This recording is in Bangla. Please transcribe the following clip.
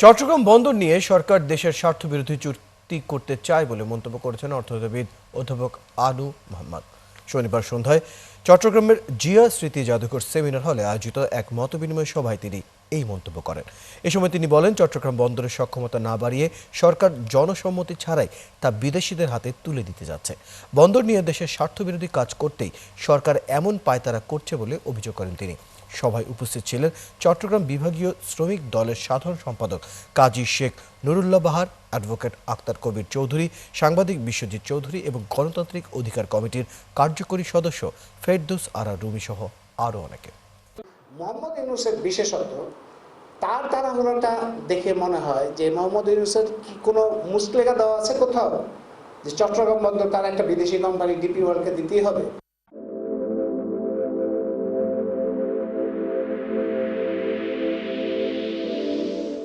চট্টগ্রাম বন্দর নিয়ে সরকার দেশের স্বার্থবিরোধী চুক্তি করতে চায় বলে মন্তব্য করেছেন অর্থনীতিবিদ অধ্যাপক আনু মোহাম্মদ। শনিবার সন্ধ্যায় চট্টগ্রামের জিয়া স্মৃতি জাদুঘর সেমিনার হলে আয়োজিত এক মতবিনিময় সভায় তিনি এই মন্তব্য করেন। এ সময় তিনি বলেন, চট্টগ্রাম বন্দরের সক্ষমতা না বাড়িয়ে সরকার জনসম্মতি ছাড়াই তা বিদেশিদের হাতে তুলে দিতে যাচ্ছে। বন্দর নিয়ে দেশের স্বার্থবিরোধী কাজ করতেই সরকার এমন পায়তারা করছে বলে অভিযোগ করেন তিনি। সভায় উপস্থিত ছিলেন চট্টগ্রাম বিভাগীয় শ্রমিক দলের সাধারণ সম্পাদক কাজী শেখ নুরুল্লাহ বাহার, অ্যাডভোকেট আক্তার কবির চৌধুরী, সাংবাদিক বিশ্বজিৎ চৌধুরী এবং গণতান্ত্রিক অধিকার কমিটির কার্যকরী সদস্য ফেরদৌস আরা রুমি সহ আরও অনেকে। মোহাম্মদ ইউনূসের বিশেষত তার তাড়াহুড়োটা দেখে মনে হয় যে মোহাম্মদ ইউনূসের কি কোনো মুচলেখা দেওয়া আছে কোথাও যে চট্টগ্রাম বন্দর তার একটা বিদেশি কোম্পানি ডিপি ওয়ার্ল্ডকে দিতেই হবে।